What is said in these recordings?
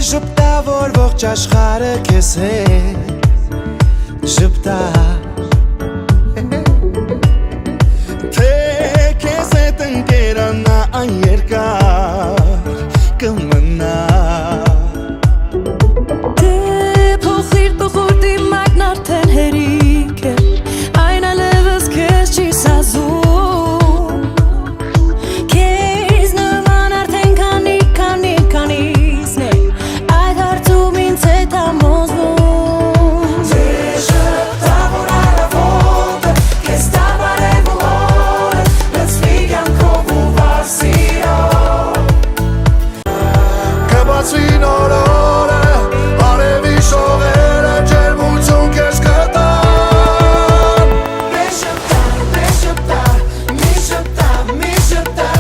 Ժպտա, որ ողջ աշխարհը քեզ հետ ժպտա Թե քեզ հետ ընկերանա այն երկար կմնա Դե փոխիր տխուրդի մագն արդեն հերիք է Այն ալևս քեզ չի սազում Քեզ նման արդեն քանիսն է Այդ հարցում ինձ հետ ամոզվում Դե ժպտա, որ արավոտը քեզ տավարև ու օրը լցվի կյանքով ու վար սիրով Կբացվի նոր օրը արևի շողերը ջերմություն քեզ կտան Դե ժպտա, մի ժպտա, մի ժպտա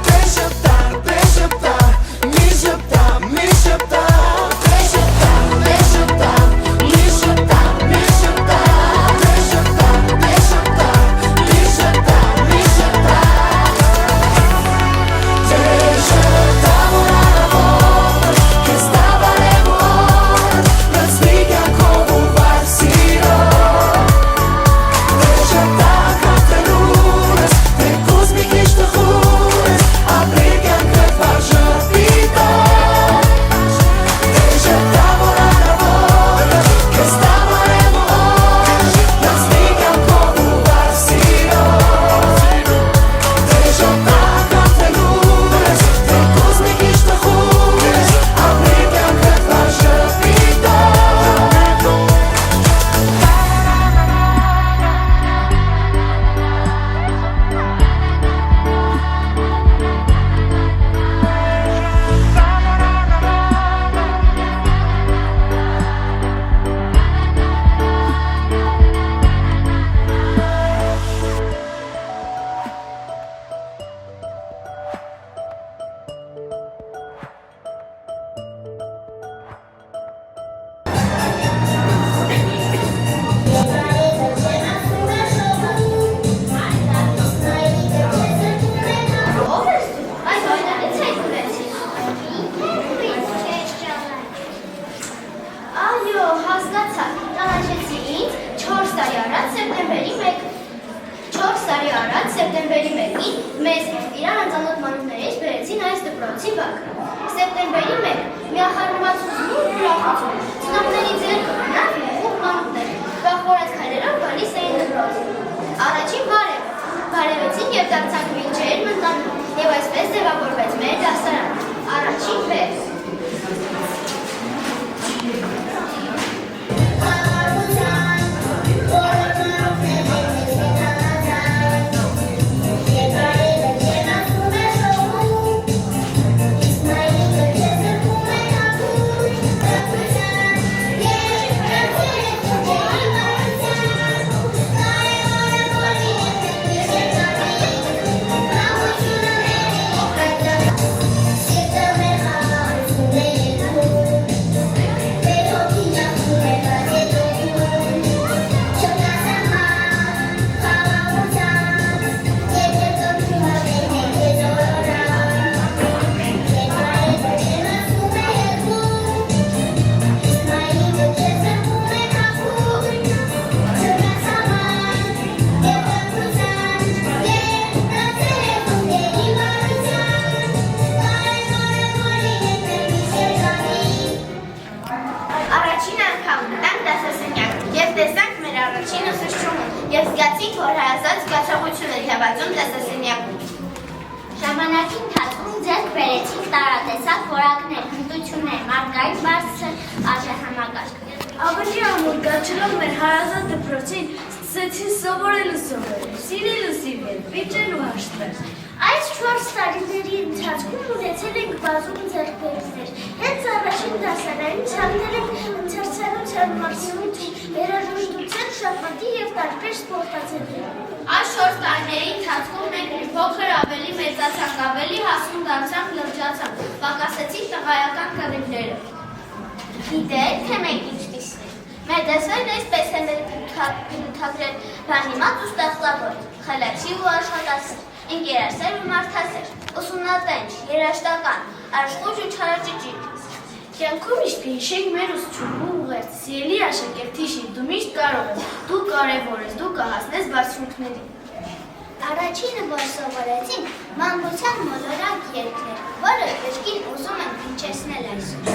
Դե ժպտա, մի ժպտա, մի ժպտա Դե ժպտա, մի ժպտա, մի ժպտա Դե ժպտա, մի ժպտա, մի ժպտա Դե ժպտա, որ արավոտը քեզ տավարև ու օրը լցվի կյանքով ու վար սիրով Դե ժպտա, քարտերունս, թեկուզ մի քիչ տխուր ես ապրի կյանքդ վար ժպիտով Դե ժպտա, որ արավոտը քեզ տավարև ու օրը լցվի կյանքով ու վար սիրով Դե ժպտա, քարտերունս, թեկուզ մի քիչ տխուր ես ապրի կյանքդ վար Այո, հասկացա, ճանաչեցի ինձ 4 տարի առաջ սեպտեմբերի 1 4 տարի առաջ սեպտեմբերի 1-ին մեզ իրար անծանոթ մանուկներից բերեցին այս դպրոցի բակ Սեպտեմբերի 1 միախառնվածություն ու ուրախություն Ծնողների ձեռքը մնաց ու մանուկներ Բախվորած քայլերով գալիս էին դպրոց Առաջին բարևեցին և դարձանք մինչեր մտանում և այսպես ձևավորվեց մեր դասարանը Առաջին վեր Եվ զգացինք, որ հայազած զգացողություն էր հեվացում դասասենյակում։ Ժամանակի ընթացքում ձեռք բերեցինք տարատեսակ որակներ, հմտություններ, մարդկային բարձր արժեհամակարգ։ Ավելի ամուր գաչելով մեր հարազատ դպրոցին սկսեցին սովորելու, սիրել, վիճել ու հաշտվել։ Այս 4 տարիների ընթացքում ունեցել ենք բազում ձեռքբերումներ։ Հենց առաջին դասարանում ցանկել ենք ընթերցանության մաքսիմում երաժշտության, շախմատի և տարբեր սպորտաձևերի։ Այս 4 տարիների ընթացքում մենք մի փոքր ավելի մեծացանք, ավելի հասուն դարձանք, լրջացանք, պակասեցին տղայական կռիվները։ Գիտեք, թե մենք ինչ տեսնենք։ Մեր դասերն այսպես են բնութագրել բանիմաց ու ստեղծավոր, խելացի ու աշխատասեր, ընկերասեր ու մարդասեր, ուսումնատենչ, երաժշտական, աշխույժ ու չարաճճի։ Կյանքում միշտ կհիշենք մեր ուսուցչուհու ուղերձը, սիրելի աշակերտի շիկ, դու միշտ կարող ես, դու կարևոր ես, դու կհասնես բարձրություններին։ Առաջինը, որ սովորեցինք, մանկության մոլորակ երգն էր, որը կրկին ուզում եմ հնչեցնել այսօր։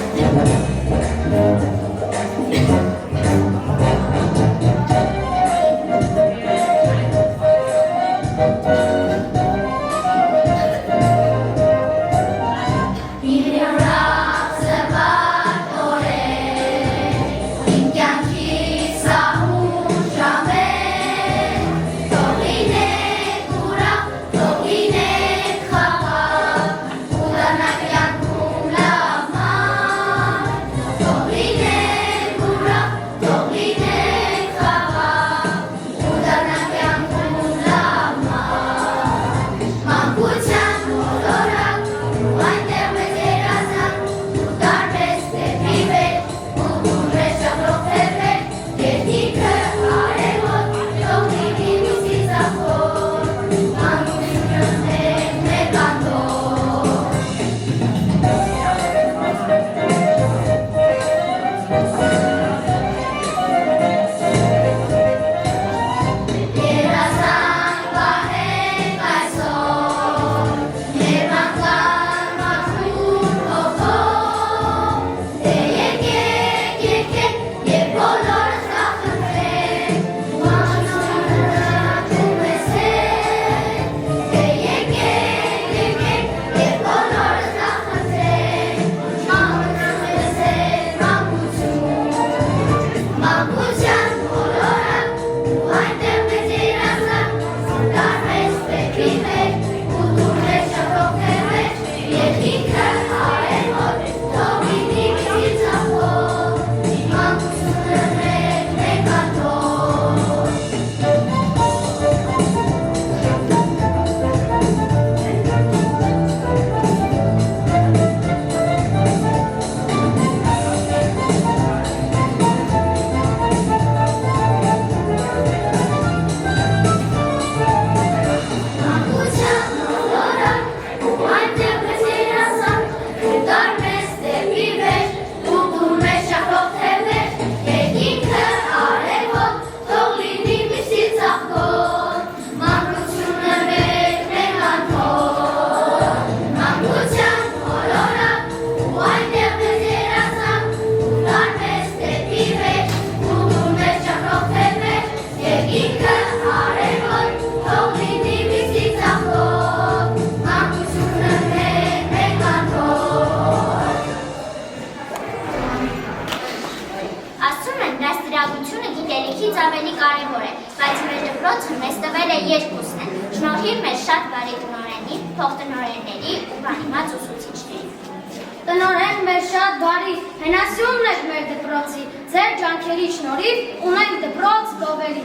Տնօրեն մեր շատ բարի, հենասյունն եք մեր դպրոցի, ձեր ջանքերի շնորհիվ ունենք դպրոց գովելի։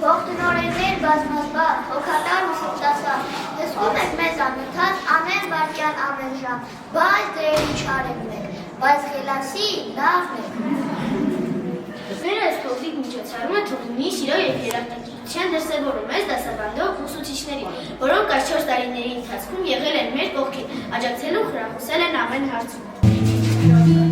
Ողջունորեններ բազմազբաղ, հոգատար ու սրտասավ, հսկում եք մեզ անընդհատ ամեն վայրկյան ամեն ժամ, բայց դեր ինչ արեք մեկ, բայց խելացի լավն եք։ Մեր այս փոքրիկ միջոցառումը թող լինի սիրո և երաժշտության դրսևորում մեզ դասավանդող ուսուցիչների, որոնք այս 4 տարիների ընթացքում եղել են մեր կողքին, աջակցելու խրախուսել են ամեն հարցում։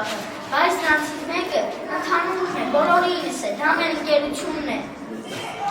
վախը, բայց նրանցից մեկը ընդհանուր է, բոլորիս է, դա մեր ընկերությունն է։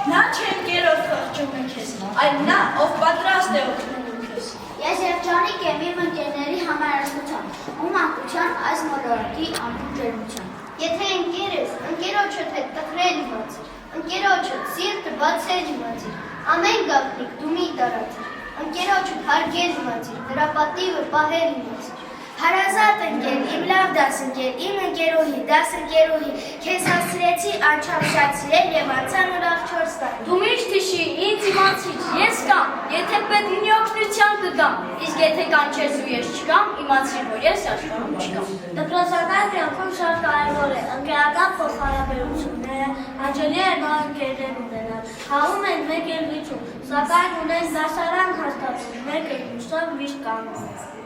Նա չէ ընկերոջ խղճում է քեզ, այլ նա, ով պատրաստ է օգնելու քեզ։ Ես երջանիկ եմ իմ ընկերների համարացության ու մանկության այս մոլորակի անբուժելության։ Եթե ընկեր ես, ընկերոջդ հետ տխրել իմացիր, ընկերոջդ սիրտը բացել իմացիր, ամեն գաղտնիք դու մի տարածիր, ընկերոջդ հարգել իմացիր, նրա պատիվը պահել իմացիր։ Հարազատ ընկեր, իմ լավ դասընկեր, իմ ընկերուհի, դասընկերուհի, քեզ հասցրեցի անչափ շատ սիրել եւ անցան ուրախ 4 տարի։ Դու միշտ հիշի, ինձ իմացիր, ես կամ, եթե պետք լինի օգնության կգամ, իսկ եթե կանչես ու ես չգամ, իմացիր, որ ես աշխարհում չկամ։ Դպրոցական կյանքում շատ կարևոր է ընկերական փոխհարաբերությունները, հաճելի է նոր ընկերներ ունենալ, խաղում են մեկ էլ վիճում, սակայն ունեն դասարան հաստատում, մեկ էլ միշտով միշտ կանգնում։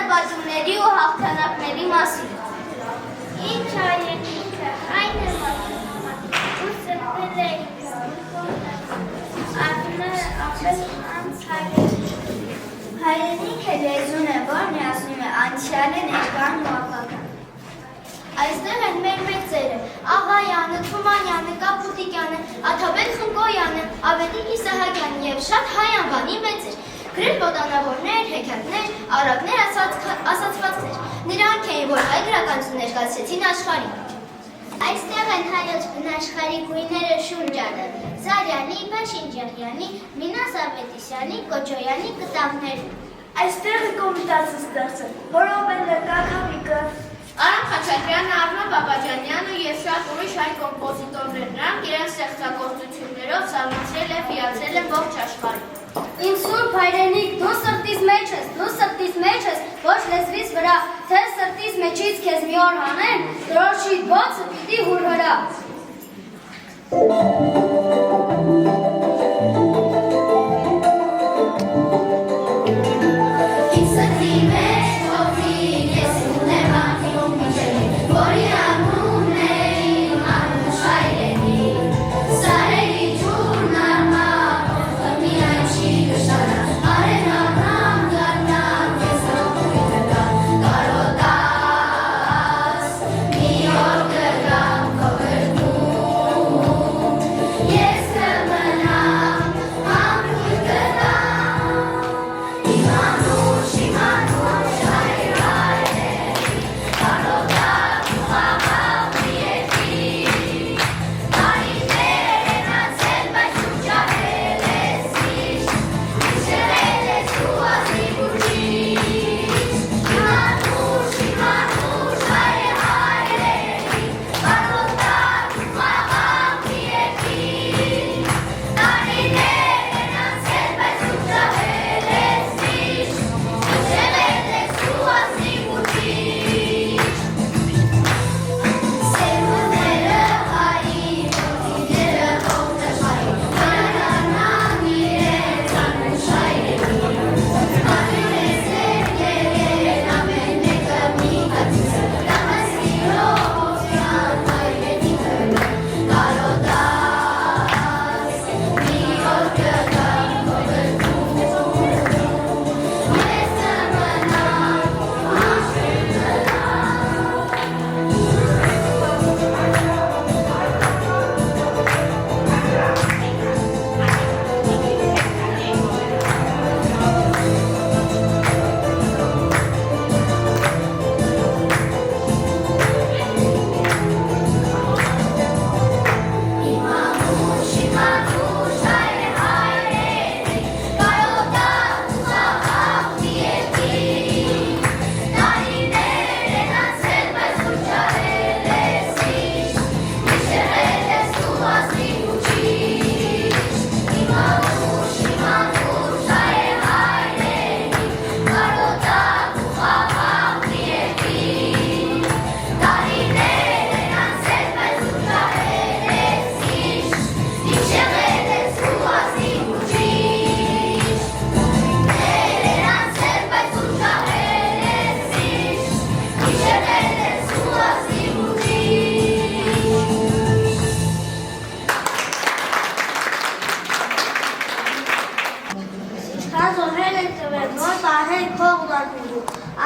նվաճումների ու հաղթանակների մասին։ Ինչ հայրենիքը, այն է ու սրբել է ապել անց հայրենիքը։ Հայրենիքը լեզուն է, որ միացնում է անցյալը, ներկան ու ապագան։ Այստեղ Մարտիկյանը, Աթաբեկ Խնկոյանը, Ավետիք Իսահակյանը եւ շատ հայ անվանի մեծեր։ Գրել պատանավորներ, հեքիաթներ, առակներ, ասացվածքներ։ Նրանք էին, որ հայ գրականություն ներկայացրեցին աշխարհին։ Այստեղ են հայոց բնաշխարհի գույները շուրջանը, Զարյանի, Փաշինջյանի, Մինաս Ավետիսյանի, Կոջոյանի կտավները։ Այստեղ է կոմիտասը ստեղծել, որով են լրկակավիկը, Արամ Խաչատրյանը, Արմեն Բաբաջանյանը և շատ ուրիշ հայ կոմպոզիտորներ, նրանք իրենց ստեղծագործություններով զարմացրել և հիացրել են ողջ աշխարհին։ Իմ սուրբ հայրենիք, դու սրտիս մեջ ես, ոչ լեզվից վրա, թե սրտիս մեջից քեզ մի օր հանեն, դրոշի բոցը պիտի հուրհրա։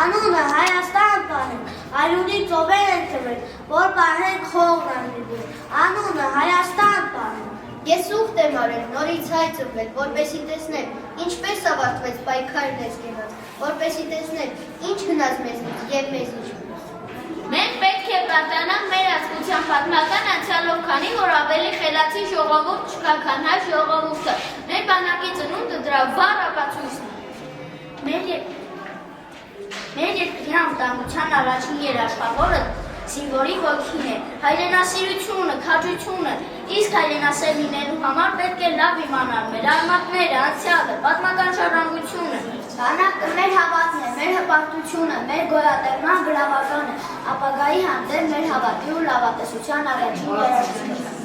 Անունը Հայաստան տանենք, այլունի ծովեր են թվել, որ պահենք խողն անվիբում, անունը Հայաստան տանենք։ Ես ուխտ եմ արել, նորից հայ ծնվել, որպեսի տեսնեմ, ինչպես ավարտվեց պայքարն ես գնաց, որպեսի տեսնեմ, ինչ գնաց մեզնից և մեզ ինչ։ Մենք պետք է պատանանք մեր ազգության պատմական անցյալով, քանի որ ավելի խելացի ժողովուրդ չկա, քան հայ ժողովուրդը։ Մեր բանակի ծնունդը դրա վառ ապացույցն է։ Մեր երկրի անվտանգության առաջին երաշխավորը զինվորի ոգին է, հայրենասիրությունը, քաջությունը, իսկ հայրենասեր լինելու համար պետք է լավ իմանալ մեր արմատները, անցյալը, պատմական ժառանգությունը։ Բանակը մեր հավատն է, մեր հպարտությունը, մեր գոյատևման գրավականը, ապագայի հանդեպ մեր հավատի ու լավատեսության առաջին երաշխավորը։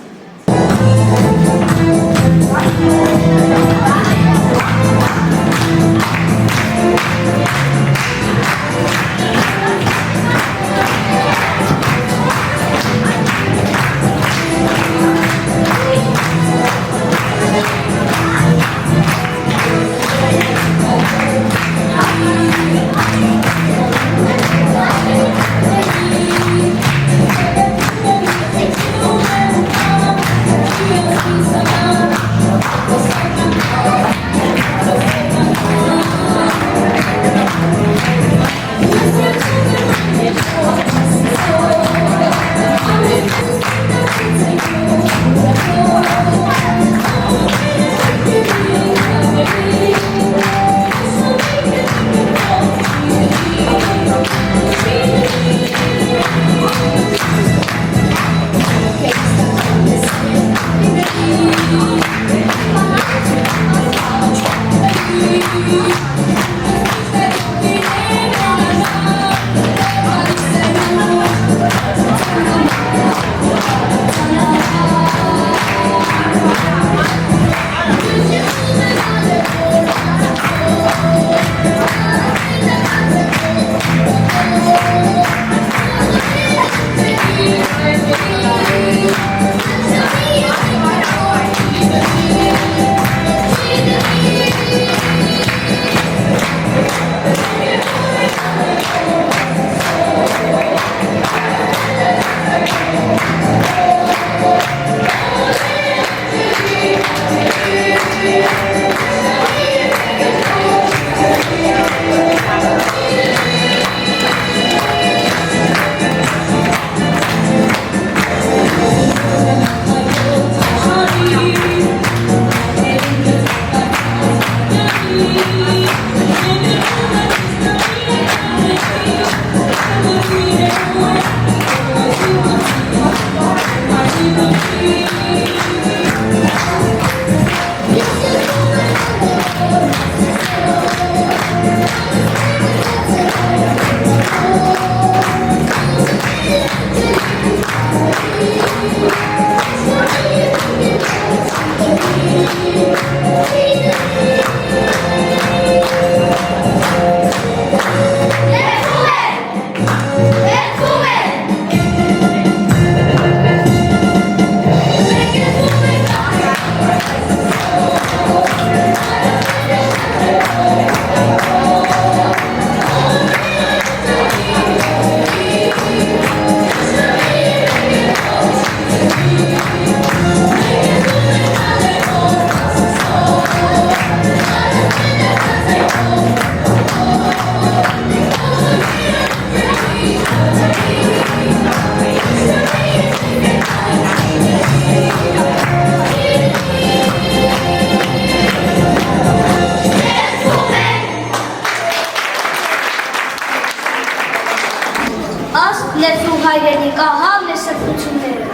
լեզու հայրենիք, ահա մեր սրբությունները։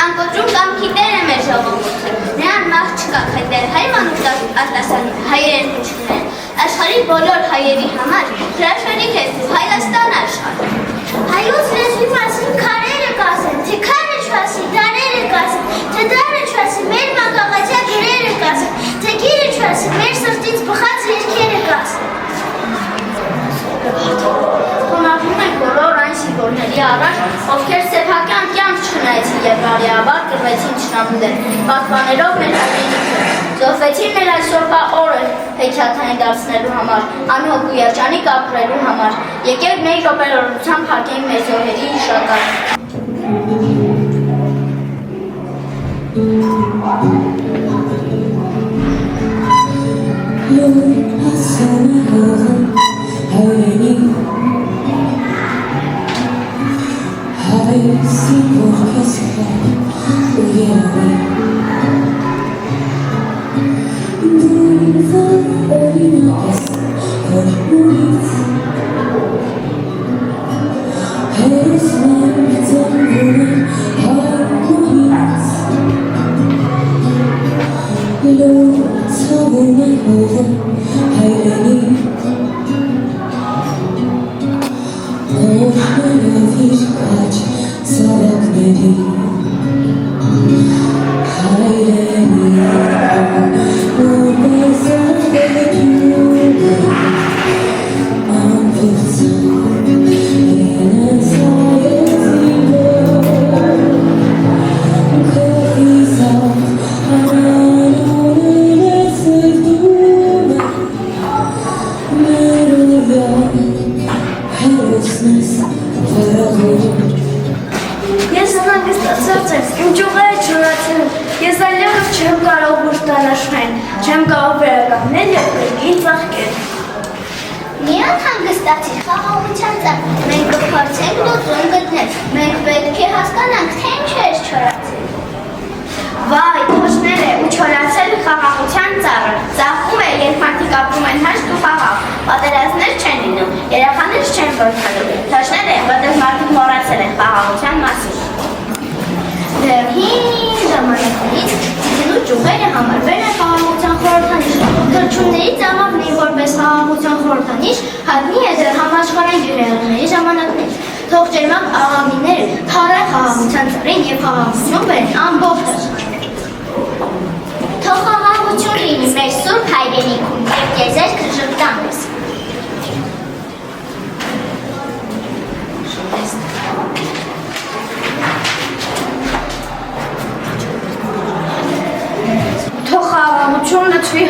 Անկոտրում կամքի տեր է մեր ժողովուրդը, նրան մաղ չկա խետեր հայմանուտ արտասանի հայերեն հուչքներ, աշխարի բոլոր հայերի համար հրաշալիք է դու Հայաստան աշխարհ։ Հայոց լեզվի մասին քարերը կասեն, թե քարը չասի, դարերը կասեն, թե դարը չասի, մեր մանկաղացյա գրերը կասեն, թե գիրը չասի, մեր սրտից բխած երգերը կասեն։ Խոնարհվում ենք բոլոր այն սիմվոլների առաջ, ովքեր սեփական կյանք չունեցին եւ բարեաբար կրվեցին թշնամուներ, պաշտպանելով մեր հայրենիքը, զոհվեցին մեր այսօրվա օրը հեքիաթային դարձնելու համար, անհոգ ու երջանիկ ապրելու համար։ Եկեք մեր րոպեորությամբ հարգենք մեր զոհերի հիշատակը։ Ես հանգստացած եմ, իմ ճյուղերը չորացել են, ես այլևս չեմ կարող ուժ տանաշնել, չեմ կարող վերականգնել և կրկին ծաղկել։ Միակ հանգստացիր խաղաղության ծաղ, մենք կփորձենք լուծում գտնել, մենք պետք է հասկանանք, թե ինչ ես չորացել։ Վայ, թոշներ է ու չորացել խաղաղության ծառը, ծաղկում է, երբ մարդիկ ապրում են հաշտ ու խաղաղ, պատերազմներ չեն լինում, երեխաներ չեն որթալու, թոշներ է, որտեղ մարդիկ մոռացել են խաղաղության մասին։ Դեռ հին ժամանակներից Տիկնու ճյուղերը համարվել են խաղաղության խորհրդանիշ, թռչունների ծավալն որպես խաղաղության խորհրդանիշ հայտնի է դեռ համաշխարհային ջրհեղեղների ժամանակներից։ Թող ջերմակ աղավիները թարը խաղաղության ծառին և խաղաղություն բերեն ամբողջ աշխարհին։ Թող խաղաղություն լինի մեր սուրբ հայրենիքում, և տիեզերքը ժպտան մեզ։ Թող խաղաղություն լցվի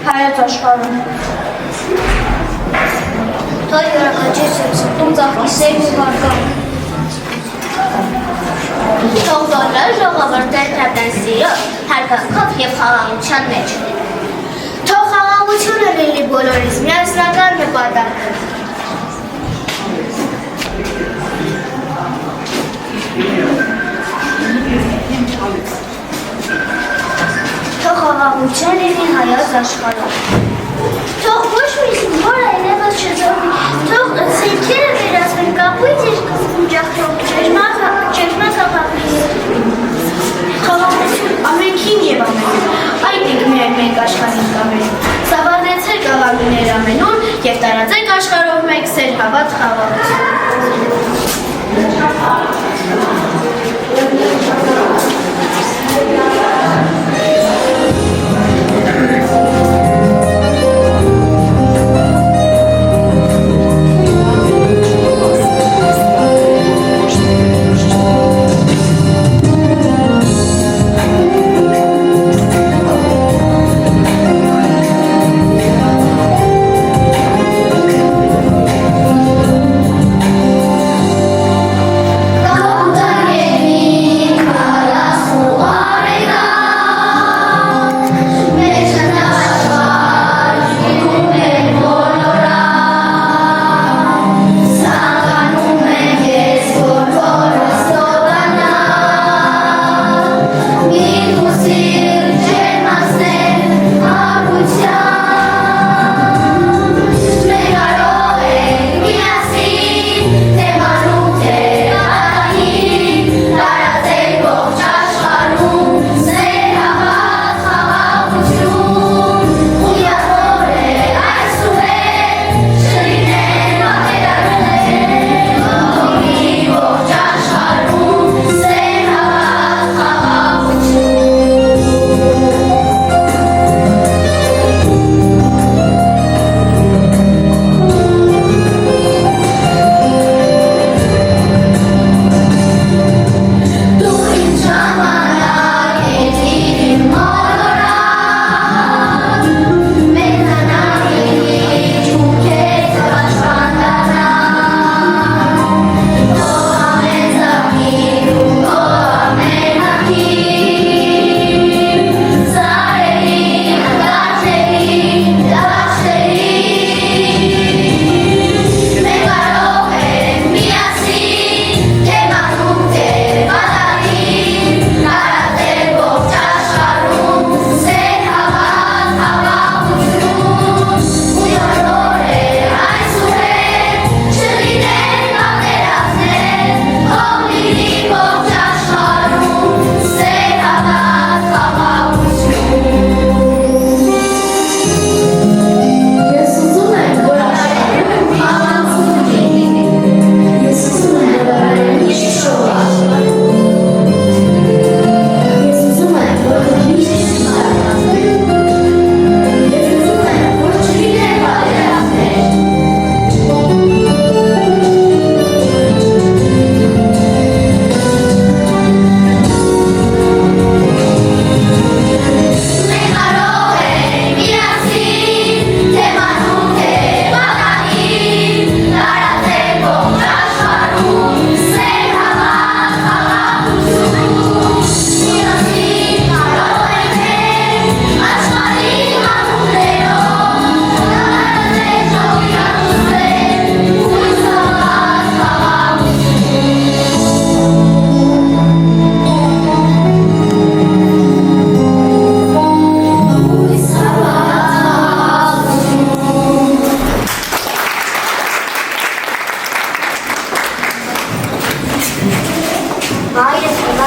հայոց աշխարհում։ Թող յուրաքանչյուր սրտում ծաղկի սեր ու հարգանք։ Թող բոլոր ժողովուրդները թափեն սիրո, հարգանքով և խաղաղության մեջ։ Թող խաղաղությունը լինի բոլորիս միասնական նպատակը։ Թող խաղաղություն լինի հայոց աշխարհում։ Թող ոչ մի զինվոր այլևս չզոհվի, թող սերքերը վերածվեն կապույտ երկնքում ջախջող ջերմակ աղավնի։ Խաղաղություն ամենքին և ամենին, այդ ենք միայն մենք աշխարհին կամենում։ Սավառնեցեք աղավիներ ամենուն և տարածեք աշխարհով մեկ սեր հավատ խաղաղություն։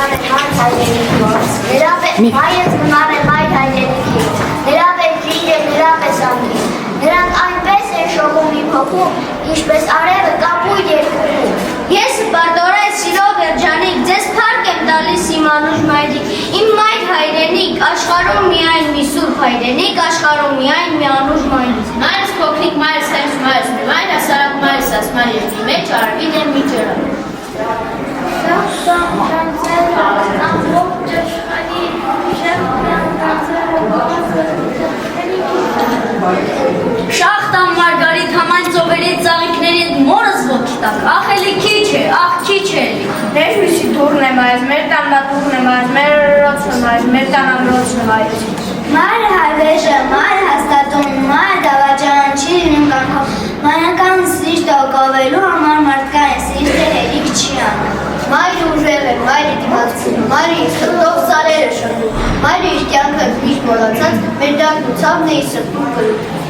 մնան են մայր հայրենիքից, նրա պես հայից մնան են մայր հայրենիքից, նրա պես ջինջ է, նրա պես անգից, նրանք այնպես են շողում իմ հոգում, ինչպես արևը կապույտ երկրում։ Ես պարտորեն սիրով երջանիկ, ձեզ փառք եմ տալիս իմ անուշ մայրիկ, իմ մայր հայրենիք, աշխարհում միայն մի սուրբ հայրենիք, աշխարհում միայն մի անուշ մայրիկ։ Մայրս փոքրիկ, մայրս հենց մայրս, մայր հասարակ մայրս ասմար երկրի մեջ արվին եմ մի ջրը։ Շախտան Մարգարիտ համայն ծովերի ծաղիկների հետ մորս ոտքի տակ, ախ էլի քիչ է, ախ քիչ է էլի։ Մեր հույսի դուրն եմ այզ, մեր տաննա դուրն եմ այզ, մեր ռոցն եմ այզ, մեր տանամրոցն եմ այզ։ Մայր հայվեժը, մայր հաստատում, մայր դավաճան չի լինում կանքով, մանական սիրտ ակավելու համար մարդկային սիրտը հերիք չի անում։ Մայրը ուժեղ է, մայրը դիմացում, մայրը իր սրտով սարերը շրջում, մայրը իր կյանքը միշտ մոլացած, մեր դակն ու ցավն է իր սրտում կրում։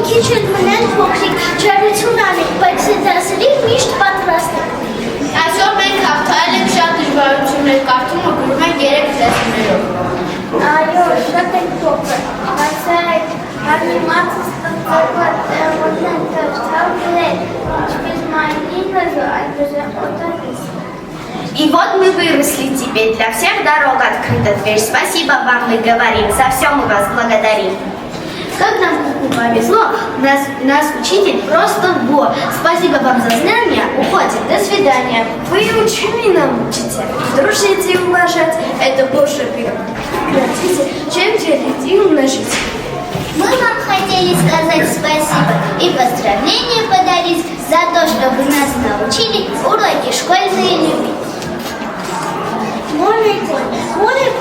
քիչ էլ մնան փոքրիկ չարություն անենք, բայց դասերի միշտ պատրաստ ենք։ Այսօր մենք հաղթահարել ենք շատ դժվարություններ, կարդում ու գրում ենք 3 լեզուներով։ Այո, շատ ենք փոքր, բայց այդ հարմարը ստեղծված տեղորեն կարդալ ինչպես մայրիկը, այդպես օտարից։ И вот мы выросли теперь, для всех дорог открыта дверь. Спасибо вам, мы говорим, за все мы вас благодарим. Как нам повезло, нас учитель просто вор. Спасибо вам за знания, уходим, до свидания. Вы учили нам, учитель, дружить и уважать, это больше прекратите, чем делить и умножить. Мы вам хотели сказать спасибо и поздравления подарить за то, что вы нас научили уроки школьные любить. Моне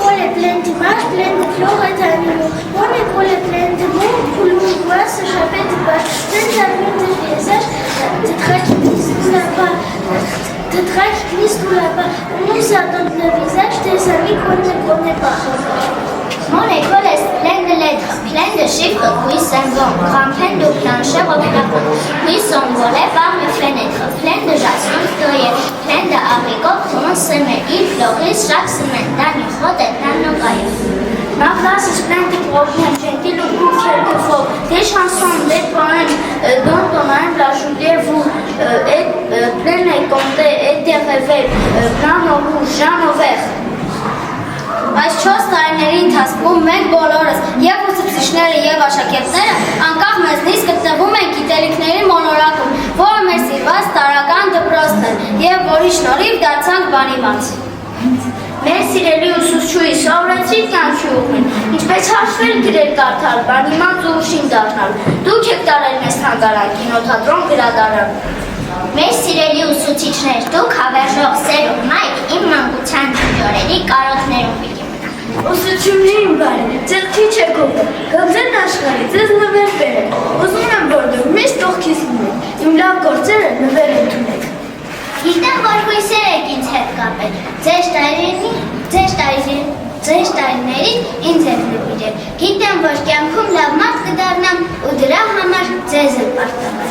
коле пленти маш пленти флога танину. Моне коле пленти мон пулу васа шапети баш. Тензаминти везаш тетрач книстулаба. Унуса дон визаж тезами коне баха. Mon école est pleine de lettres, pleine de chiffres, puis symboles, remplis de planchers au plafond, puis s'envolait par les fenêtres, pleine de jasmin feuillés, pleine d'haricots qu'on semait, ils fleurissent chaque semaine dans les grottes et dans nos cailloux. Ma classe est pleine de problèmes, j'ai lu quelquefois des chansons, des poèmes dont on aime la jouer, vous êtes plein et comptés et des rêves, blanc au rouge, jaune au vert. Այս 4 տարիների ընթացքում մենք բոլորս, եւ ուսուցիչները եւ աշակերտները, անկախ մեզնից գտնվում ենք գիտելիքների մոլորակում, որը մեր սիրված տարրական դպրոցն է եւ որի շնորհիվ դարձանք բանիմաց։ Մեր սիրելի ուսուցչուհի սովորեցրիք կյանքի ուղին, ինչպես հաշվել գրել կարդալ, բանիմաց ու ուշին դառնալ։ Դուք եք տարել մեզ թանգարան, կինոթատրոն, գրադարան։ Մեր սիրելի ուսուցիչներ, դուք հավերժող սեր ու մայր իմ մանկության օրերի կարոտներում պիտի մնաք։ Ուսուցչուհին բարի, ձեր քիչ եք ողել, գանձերն աշխարհի, ձեզ նվեր բերել։ Ուզում եմ, որ դուք միշտ կողքից լինեք, իմ լավ գործերը նվեր ընդունեք։ Գիտեմ, որ հույսեր եք ինձ հետ կապել, ձեր տարիներին ինձ եք նվիրել, գիտեմ, որ կյանքում լավ մարդ կդառնամ ու դրա համար ձեզ եմ պարտավոր։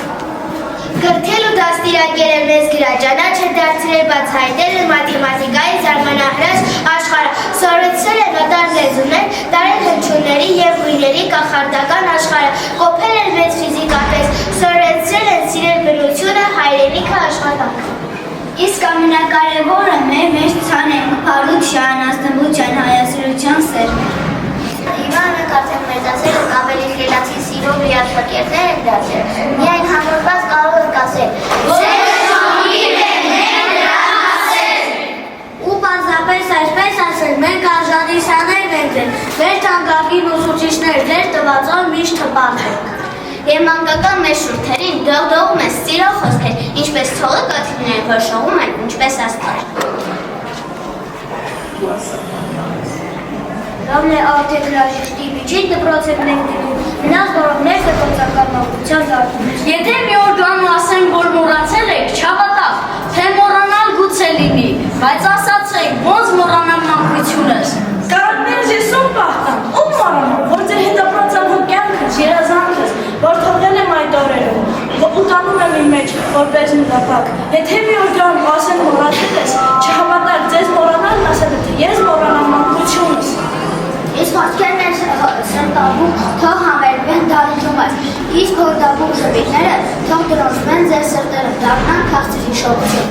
Կրթել ու դաստիարակել է մեզ գրաճանաչ է դարձրել բացահայտել է մաթեմատիկայի զարմանահրաշ աշխարհը, սովորեցրել է նոտար լեզուներ, տարել հնչյունների և գույների կախարդական աշխարհը, կոփել է մեզ ֆիզիկապես, սովորեցրել են սիրել բնությունը, հայրենիքը, աշխատանքը։ Իսկ ամենակարևորը մեր ցանենք բարության, ազնվության, հայասիրության սերն է։ Ivանը կարծեմ մեր դասերը ավելի խելացի սիրով ու աշակերտներ են դարձել, միայն համոզված կարող եք ասել Ու պարզապես այսպես ասել, մենք արժանի սաներ ենք դել, մեր թանկագին ուսուցիչներ, ձեր տվածով միշտ հպարտ ենք։ Եվ մանկական մեր շուրթերին դողդողում են սիրո խոսքեր, ինչպես ցողը կաթիլներ, որ շողում են, ինչպես աստղեր։ Լավն է արդեն հրաժեշտի միջին դպրոց եք մենք դինում, մնաց որով մեր դպրոցական մանկության դարձում։ Եթե մի օր գան ու ասեն, որ մոռացել եք, չհավատաք, թե մոռանալ գուցե լինի, բայց ասացեք, ոնց մոռանամ մանկությունս։ Կարող մերս ես ում պահտամ, ում մորանամ, որ ձեր հետապրոցավոր կյանքս, երազանքս, որ թողել եմ այդ օրերում, ու տանում եմ իմ մեջ, որպես նպատակ։ Եթե մի օր գան ու ասեն մոռացել ես, չհավատակ ձեզ մոռանալն ասել է, թե ես մոռանամ մանկությունս։ Իսկ մարդկերն են սրտաբում, թող համերվեն դարիճումած, իսկ հորդաբում շպիկները, թող դրոշվեն ձեր սրտերը, դառնան քաղցրի շողություն։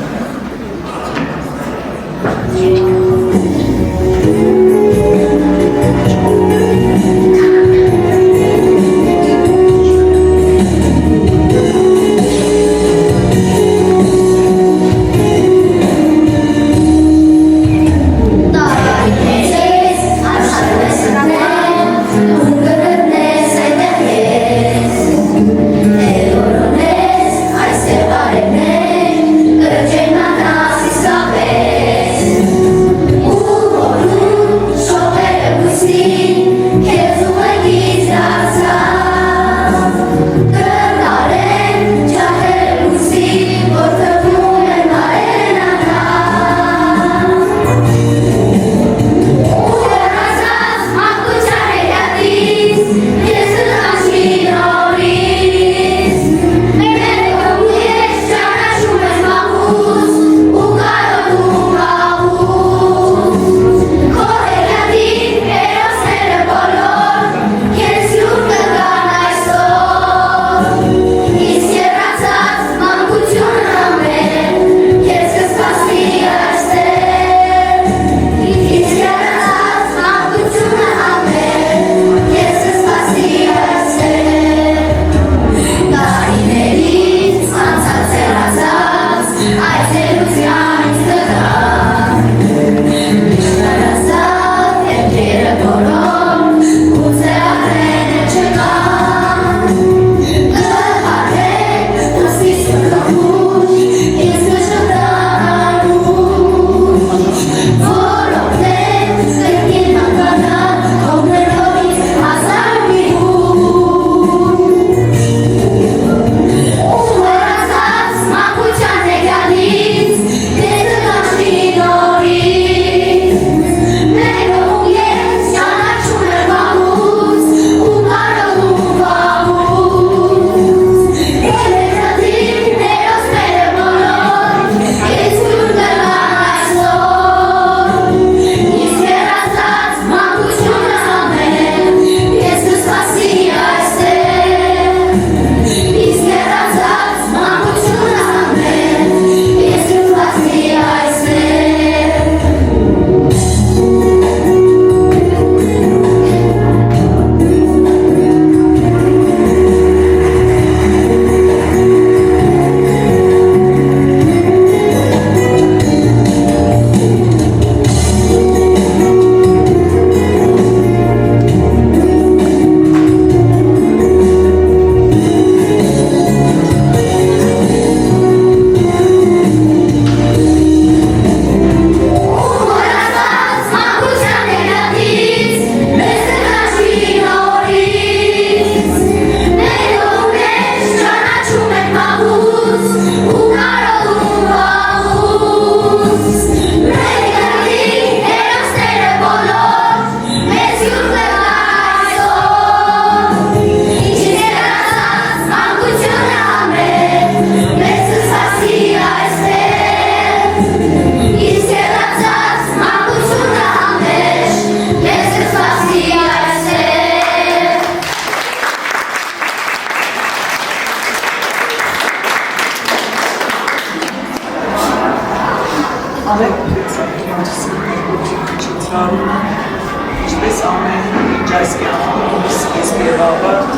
Ինչպես ամեն ինչ այս կյանքում սկիզբ և ավարտ,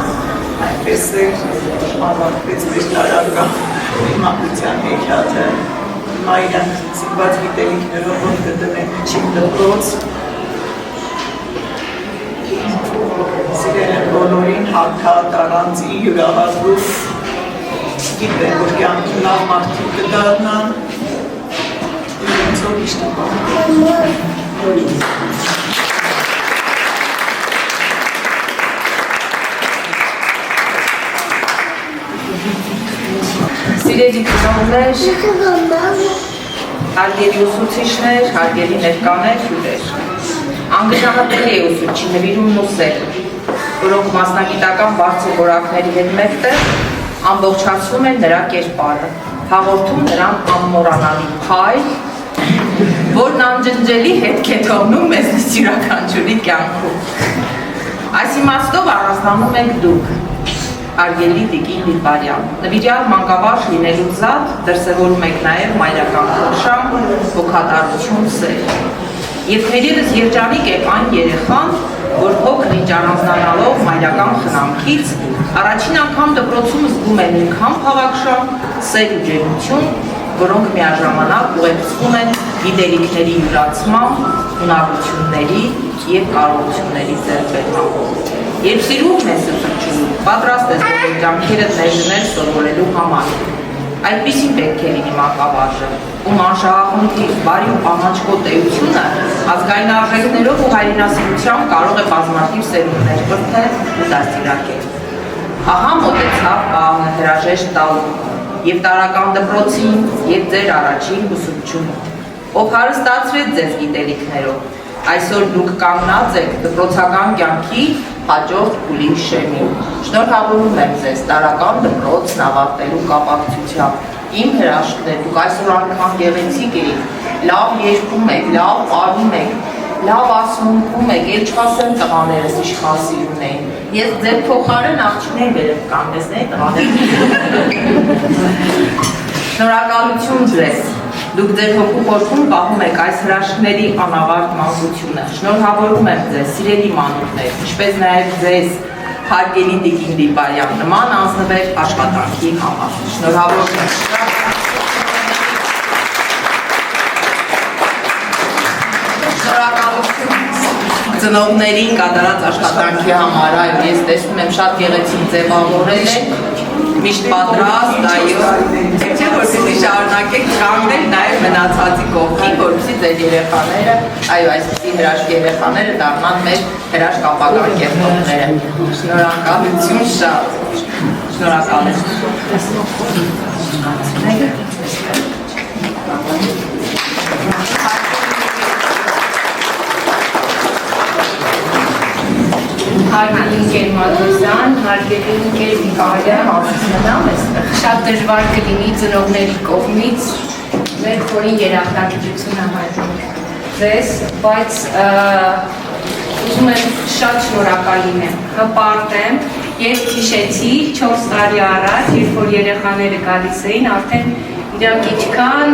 այնպես էլ ավարտվեց մեր տարական մանկության հեքիաթը։ Հիմա իրանք սիրված գիտելիքներով որ կդնեն միջին դպրոց։ Սիրել եմ բոլորին հագհատ, առանձին, յուրահատուկ, գիտեն, որ կյանքի լավ մարդիկ կդառնան, իրենցով իշտապան։ Սիրելի ծնողներ, հարգելի ուսուցիչներ, հարգելի ներկաներ, հյուրեր։ Անգնահատելի է ուսուցչի նվիրումն ու սերը, որոնք մասնագիտական բարձր որակների հետ մեկտեղ ամբողջացնում են նրա կերպարը, հաղորդում նրան անմոռանալի փայլ, որն անջնջելի հետք է թողնում մեզնից յուրաքանչյուրի կյանքում։ Այս իմաստով առանձնանում եք դուք, Արգելի Տիկին Լիպարյան, նվիրյալ մանկավարժ լինելու զատ դրսևորում եք նաև մայրական խորշամ, հոգատարություն, սեր։ Եվ թերևս երջանիկ եք այն երեխան, որ փոքր-ինչ առանձնանալով մայրական խնամքից, առաջին անգամ դպրոցում զգում են նույնքան փաղաքշամ, սեր ու ջերմություն, որոնք միաժամանակ ուղեկցվում են գիտելիքների յուրացման, հնարավորությունների և կարողությունների ձեռքբերմամբ։ Երբ սիրուհն ես ուսուցչում, պատրաստ ես բոլոր ջանքերդ ներդնել սովորելու համար։ Այդպիսին պետք է լինի մանկավարժը, ում անշահախնդիր, բարի ու ամաչկոտ էությունը ազգային արժեքներով ու հայրենասիրությամբ կարող է բազմաթիվ սերունդներ կրթել ու դաստիարակել։ Ահա մոտեցավ պահը հրաժեշտ տալու և տարրական դպրոցին, և ձեր առաջին ուսուցչուհուն, ով հարստացրեց ձեզ գիտելիքներով։ Այսօր դուք կանգնած եք դպրոցական կյանքի հաջորդ փուլի շեմին։ Շնորհավորում եմ ձեզ տարրական դպրոցն ավարտելու կապակցությամբ։ Իմ հրաշքներ, դուք այսօր անգամ գեղեցիկ եք, լավ երգում եք, լավ պարում եք, լավ ասմունքում եք, էլ չասեմ տղաներս իշխան սիրուն էին։ Ես ձեր փոխարեն աղջիկներ վերև կանգնեցնեի տղաներ։ Շնորհակալություն ձեզ։ Դուք ձեր հոգու խորքում պահում եք այս հրաշքների անավարտ մանկությունը։ Շնորհավորում եմ ձեզ, սիրելի մանուկներ, ինչպես նաև ձեզ, հարգելի Տիկին Լիպարյան, նման անձնվեր աշխատանքի համար։ Շնորհավորում եմ։ Շնորհակալություն ծնողներին կատարած աշխատանքի համար, այո, ես տեսնում եմ շատ գեղեցիկ ձևավորել եք, միշտ պատրաստ, այո, չէ՞ որպեսզի շարունակեք կանգնել նաև մնացածի կողքին, որպեսզի ձեր երեխաները, այո, այսպիսի հրաշք երեխաները դառնան մեր հրաշք ապագան կերտողները։ Շնորհակալություն շատ։ Շնորհակալություն։ Հարգելի ընկեր Մատոսյան, հարգելի ընկեր Լիպարյան, շատ դժվար կլինի ծնողների կողմից մեր խորին երախտագիտությունը հայտնել ձեզ, բայց ուզում եմ շատ շնորհակալ լինեմ, հպարտ եմ, ես հիշեցի 4 տարի առաջ, երբ որ երեխաները գալիս էին, արդեն իրանք ինչքան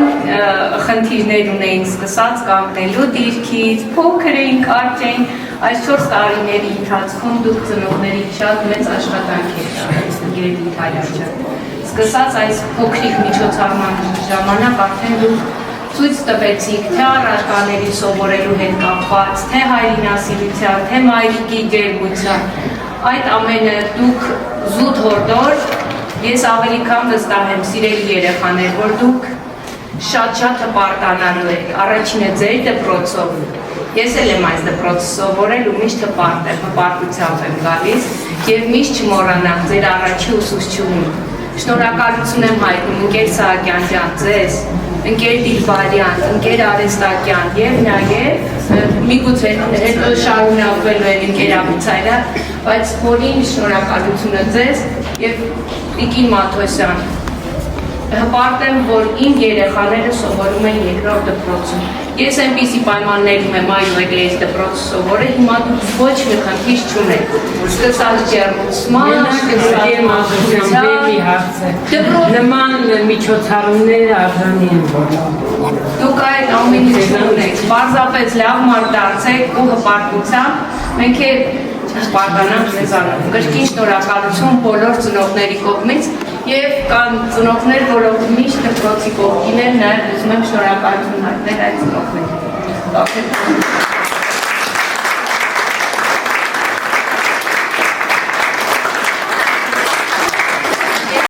խնդիրներ ունեին սկսած կանգնելու դիրքից, փոքր էին, կարճ էին, այս 4 տարիների ընթացքում դուք ծնողների շատ մեծ աշխատանք եք արել, ընկեր Լիպարյան ջան։ Սկսած այս փոքրիկ միջոցառման ժամանակ արդեն դուք ցույց տվեցիք թե առարկաների սովորելու հետ կապված, թե հայրենասիրության, թե մայրիկի ջերմության, այդ ամենը դուք զուտ հորդոր, ես ավելի քան վստահ եմ, սիրելի երեխաներ, որ դուք շատ հպարտանալու եք, առաջինը ձեր դպրոցով, ես էլ եմ այս դպրոցը սովորել ու միշտ հպարտ եմ, հպարտությամբ եմ գալիս և միշտ չմոռանամ ձեր առաջի ուսուցչուհուն։ Շնորհակալություն եմ հայտնում ընկեր Սահակյան ջան ձեզ, ընկեր Դիլբարյան, ընկեր Արեստակյան և նաև միգուցե հետո շարունակվելու են ընկեր Աբիցայրը, բայց բոլորին շնորհակալությունը ձեզ և Տիկին Մաթոսյան, հպարտեմ, որ իմ երեխաները սովորում են երկրորդ դպրոցում։ Ես այնպիսի պայմաններում եմ այլվել այս դպրոցը սովորել, հիմա դուք ոչ մի խնդիր չունեք։ Սկսած ջեռուցման, նման միջոցառումները արժանի են բոլոր։ Դուք այդ ամեն ինչ ունեք, պարզապես լավ մարդ դարձեք ու հպարտությամբ մենք պարտանանք մեզանով։ Կրկին շնորհակալություն բոլոր ծնողների կողմից եւ կան ծնողներ, որոնք միշտ դպրոցի կողքին են, նաեւ ուզում եմ շնորհակալություն հայտնել այդ ծնողներին։